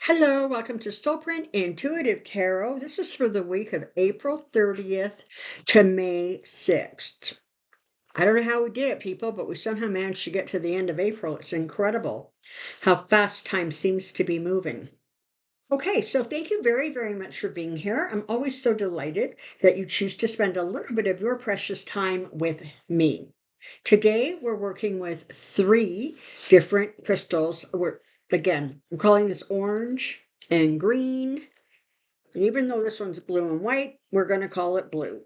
Hello, welcome to Soulprint Intuitive Tarot. This is for the week of April 30th to May 6th. I don't know how we did it, people, but we somehow managed to get to the end of April. It's incredible how fast time seems to be moving. Okay, so thank you very, very much for being here. I'm always so delighted that you choose to spend a little bit of your precious time with me. Today, we're working with 3 different crystals. We're calling this orange and green. And even though this one's blue and white, we're going to call it blue.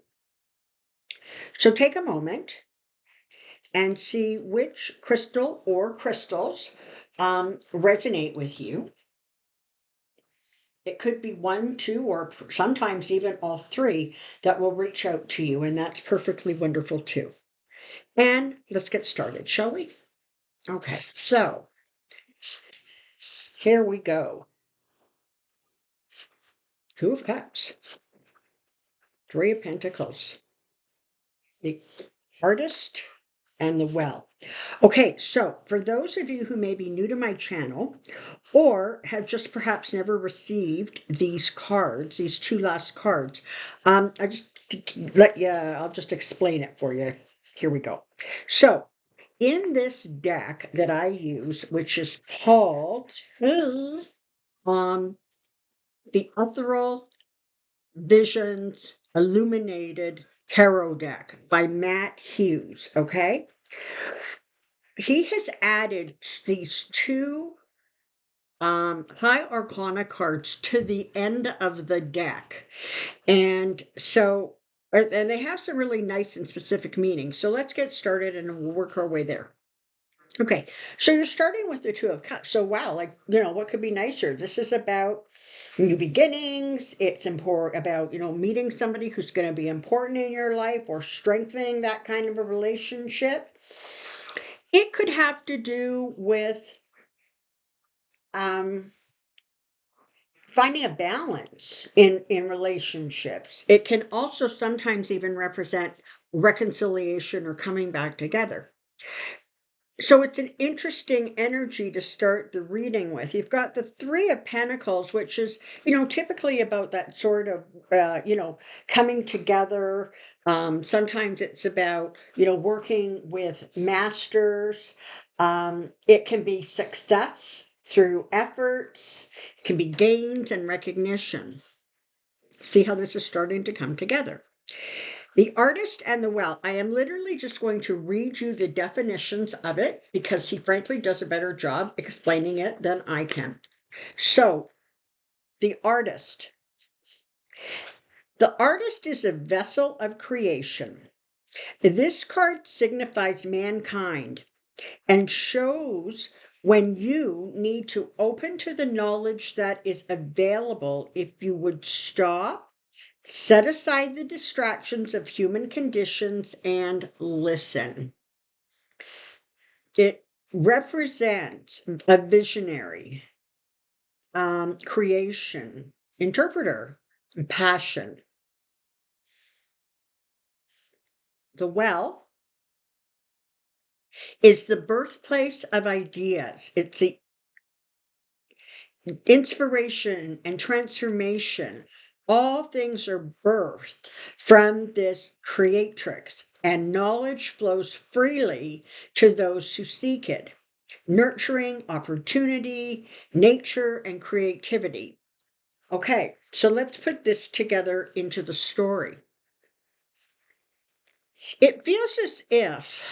So take a moment and see which crystal or crystals resonate with you. It could be 1, 2, or sometimes even all 3 that will reach out to you, and that's perfectly wonderful too. And let's get started, shall we? Okay, so here we go. 2 of Cups, 3 of Pentacles, the Artist, and the Well. Okay, so for those of you who may be new to my channel or have just perhaps never received these cards, these 2 last cards, I'll just explain it for you. Here we go. So in this deck that I use, which is called the Ethereal Visions Illuminated Tarot Deck by Matt Hughes, okay? He has added these 2 high arcana cards to the end of the deck. And so, and they have some really nice and specific meanings. So let's get started and we'll work our way there. Okay, so you're starting with the 2 of Cups. So wow, what could be nicer? This is about new beginnings. It's important about, meeting somebody who's going to be important in your life or strengthening that kind of a relationship. It could have to do with finding a balance in relationships. It can also sometimes even represent reconciliation or coming back together. So it's an interesting energy to start the reading with. You've got the 3 of Pentacles, which is, typically about that sort of, coming together. Sometimes it's about, working with masters. It can be success through efforts. It can be gains and recognition. See how this is starting to come together. The Artist and the Well. I am literally just going to read you the definitions of it because he frankly does a better job explaining it than I can. So, the Artist. The Artist is a vessel of creation. This card signifies mankind and shows when you need to open to the knowledge that is available if you would stop, set aside the distractions of human conditions, and listen. It represents a visionary, creation, interpreter, and passion. The Well is the birthplace of ideas. It's the inspiration and transformation. All things are birthed from this creatrix, and knowledge flows freely to those who seek it, nurturing opportunity, nature, and creativity. Okay, so let's put this together into the story. It feels as if,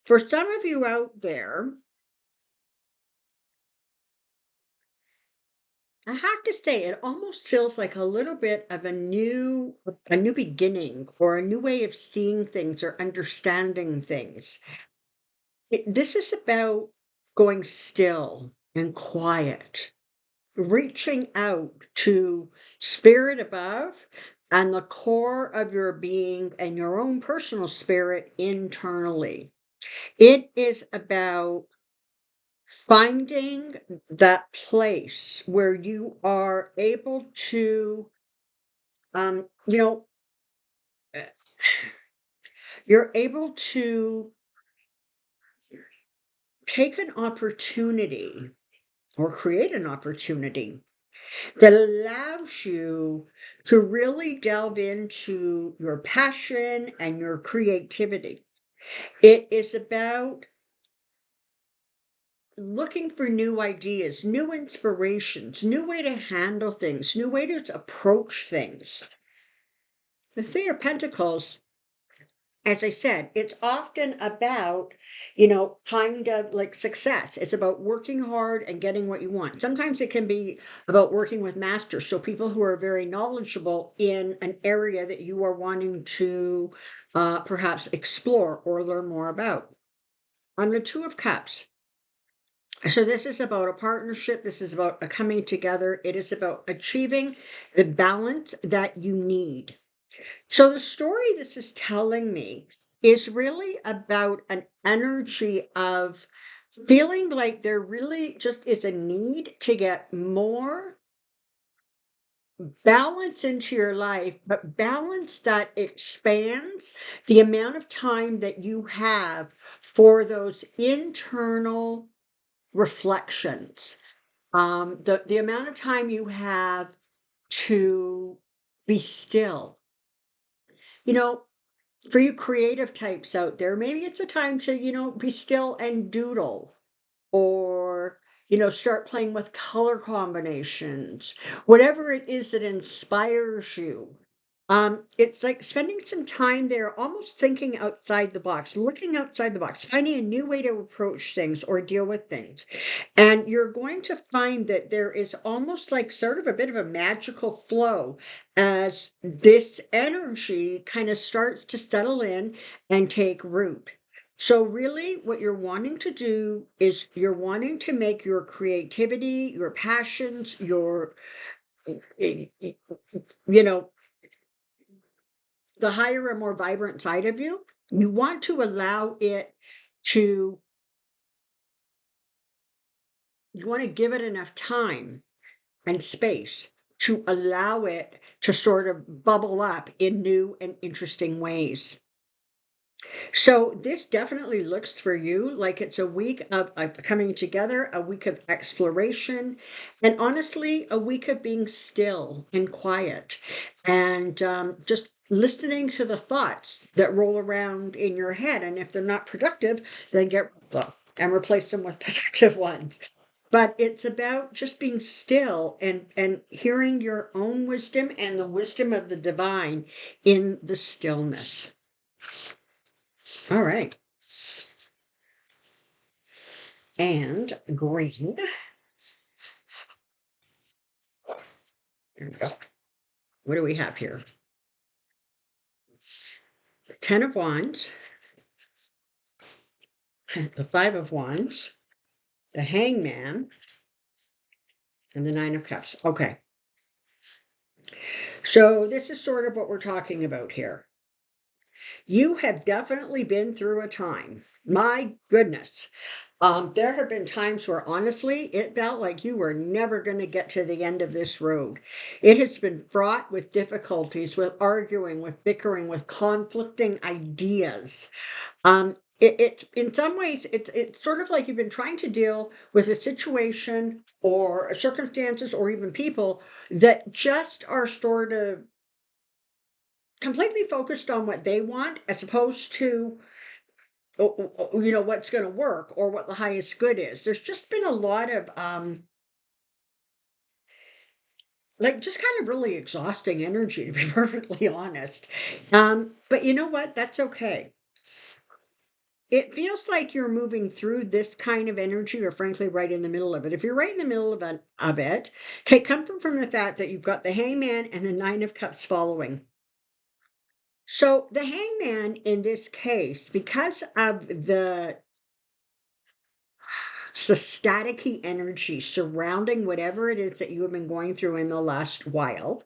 for some of you out there, I have to say, it almost feels like a little bit of a new beginning or a new way of seeing things or understanding things. This is about going still and quiet, reaching out to spirit above and the core of your being and your own personal spirit internally. It is about finding that place where you are able to, um, you know, uh, you're able to take an opportunity or create an opportunity that allows you to really delve into your passion and your creativity. It is about looking for new ideas, new inspirations, new way to handle things, new way to approach things. The Three of Pentacles, as I said, it's often about, kind of like success. It's about working hard and getting what you want. Sometimes it can be about working with masters, so people who are very knowledgeable in an area that you are wanting to perhaps explore or learn more about. On the Two of Cups, so this is about a partnership. This is about a coming together. It is about achieving the balance that you need. So the story this is telling me is really about an energy of feeling like there really just is a need to get more balance into your life, but balance that expands the amount of time that you have for those internal reflections. The amount of time you have to be still. You know, for you creative types out there, maybe it's a time to, be still and doodle or, start playing with color combinations, whatever it is that inspires you. It's like spending some time there, almost thinking outside the box, looking outside the box, finding a new way to approach things or deal with things. And you're going to find that there is almost like sort of a bit of a magical flow as this energy kind of starts to settle in and take root. So, really, what you're wanting to do is you're wanting to make your creativity, your passions, y- y- you know, the higher and more vibrant side of you, you want to allow it to, you want to give it enough time and space to allow it to sort of bubble up in new and interesting ways. So this definitely looks for you like it's a week of coming together, a week of exploration, and honestly, a week of being still and quiet and just listening to the thoughts that roll around in your head. And if they're not productive, then get rid of them and replace them with productive ones. But it's about just being still and hearing your own wisdom and the wisdom of the divine in the stillness. All right. And green. There we go. What do we have here? 10 of Wands, the 5 of Wands, the Hangman, and the 9 of Cups. Okay. So this is sort of what we're talking about here. You have definitely been through a time. My goodness. There have been times where honestly, it felt like you were never going to get to the end of this road. It has been fraught with difficulties, with arguing, with bickering, with conflicting ideas. It in some ways it's sort of like you've been trying to deal with a situation or circumstances or even people that just are sort of completely focused on what they want as opposed to what's going to work or what the highest good is. There's just been a lot of like just kind of really exhausting energy, to be perfectly honest. But you know what, that's okay. It feels like you're moving through this kind of energy or frankly right in the middle of it. If you're right in the middle of it, take comfort from the fact that you've got the Hangman and the 9 of Cups following. So the Hangman in this case, because of the staticky energy surrounding whatever it is that you have been going through in the last while,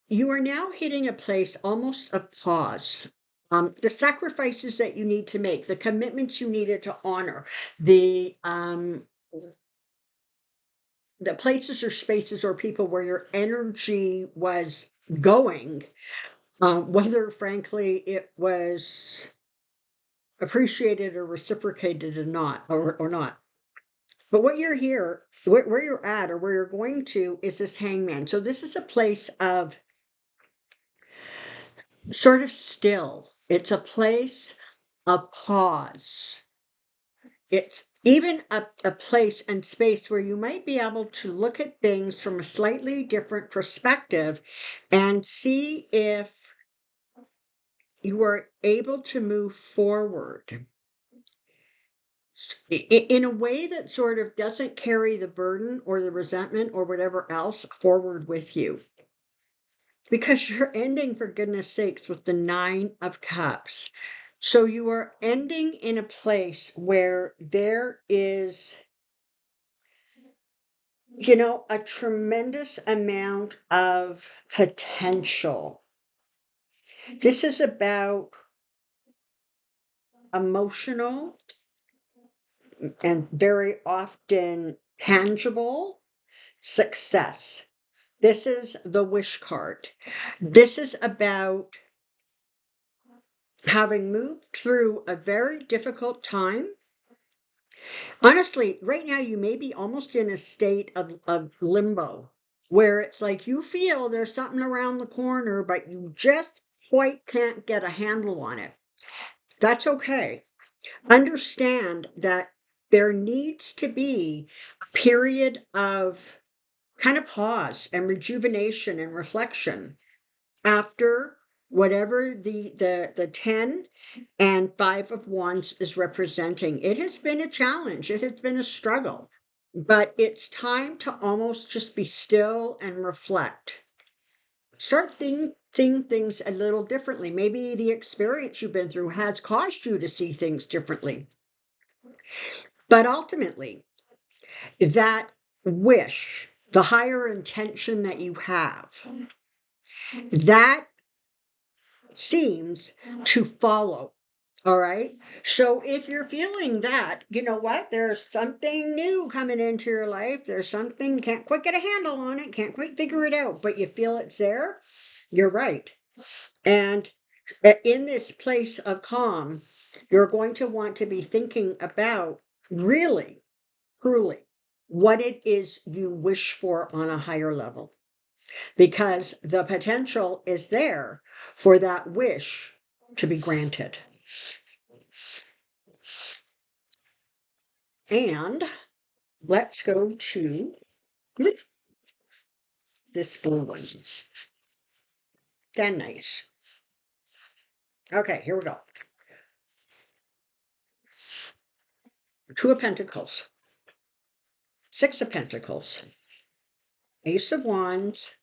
you are now hitting a place almost of pause. The sacrifices that you need to make, the commitments you needed to honor, the places or spaces or people where your energy was going, whether frankly it was appreciated or reciprocated or not. But what you're here, where you're at or where you're going to is this Hangman. So this is a place of sort of still. It's a place of pause. It's even a place and space where you might be able to look at things from a slightly different perspective and see if you are able to move forward in a way that sort of doesn't carry the burden or the resentment or whatever else forward with you. Because you're ending, for goodness sakes, with the Nine of Cups. So you are ending in a place where there is, a tremendous amount of potential. This is about emotional and very often tangible success. This is the wish card. This is about having moved through a very difficult time. Honestly, right now you may be almost in a state of limbo where it's like you feel there's something around the corner, but you just quite can't get a handle on it. That's okay. Understand that there needs to be a period of kind of pause and rejuvenation and reflection after whatever the 10 and 5 of wands is representing. It has been a challenge, it has been a struggle, but it's time to almost just be still and reflect. Start seeing things a little differently. Maybe the experience you've been through has caused you to see things differently, but ultimately that wish, the higher intention that you have, that seems to follow. All right. So if you're feeling that, you know what, there's something new coming into your life, there's something, can't quite get a handle on it, can't quite figure it out, but you feel it's there, you're right. And in this place of calm, you're going to want to be thinking about really, truly, what it is you wish for on a higher level, because the potential is there for that wish to be granted. And let's go to this blue one. Then nice. Okay, here we go. Two of Pentacles, Six of Pentacles, Ace of Wands,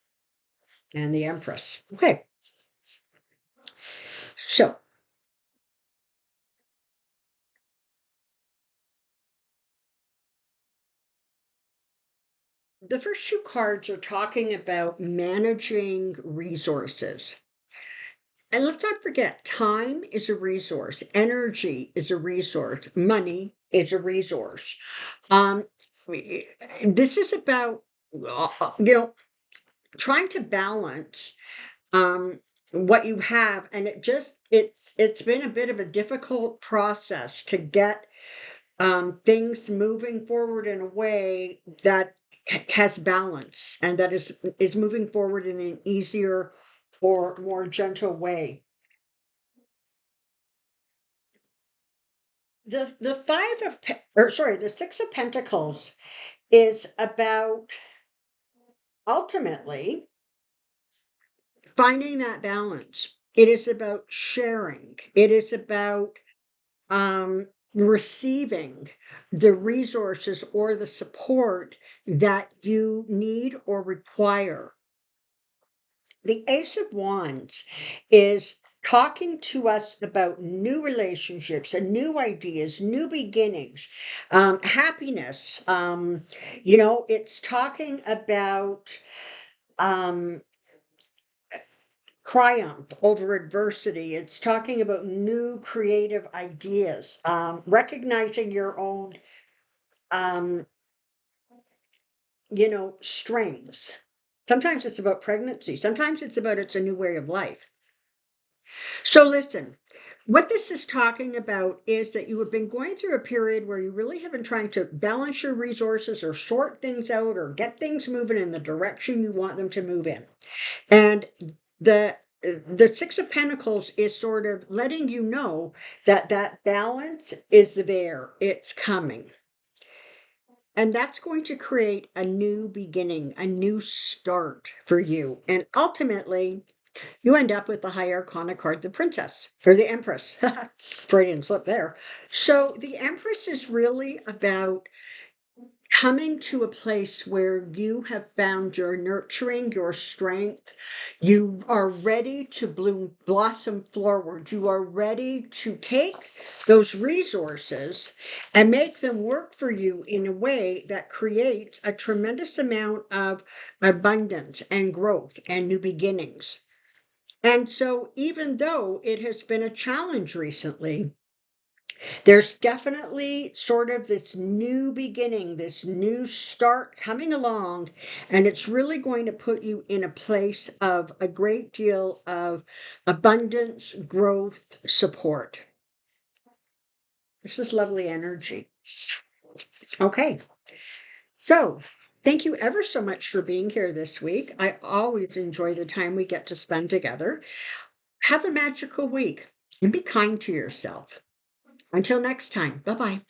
and the Empress. Okay. So the first two cards are talking about managing resources. And let's not forget, time is a resource, energy is a resource, money is a resource. This is about, trying to balance what you have, and it's been a bit of a difficult process to get things moving forward in a way that has balance and that is moving forward in an easier or more gentle way. The the Six of Pentacles is about ultimately finding that balance. It is about sharing. It is about receiving the resources or the support that you need or require. The Ace of Wands is talking to us about new relationships and new ideas, new beginnings, happiness. It's talking about triumph over adversity. It's talking about new creative ideas, recognizing your own, um, strengths. Sometimes it's about pregnancy. Sometimes it's a new way of life. So listen, What this is talking about is that you have been going through a period where you really have been trying to balance your resources or sort things out or get things moving in the direction you want them to move in. And the Six of Pentacles is sort of letting you know that that balance is there. It's coming. And that's going to create a new beginning, a new start for you. And ultimately, you end up with the High Arcana card, the Princess, or the Empress. Freudian slip there. So the Empress is really about coming to a place where you have found your nurturing, your strength. You are ready to bloom, blossom forward. You are ready to take those resources and make them work for you in a way that creates a tremendous amount of abundance and growth and new beginnings. And so, even though it has been a challenge recently, there's definitely sort of this new beginning, this new start coming along, and it's really going to put you in a place of a great deal of abundance, growth, support. This is lovely energy. Okay, so thank you ever so much for being here this week. I always enjoy the time we get to spend together. Have a magical week and be kind to yourself. Until next time, bye bye.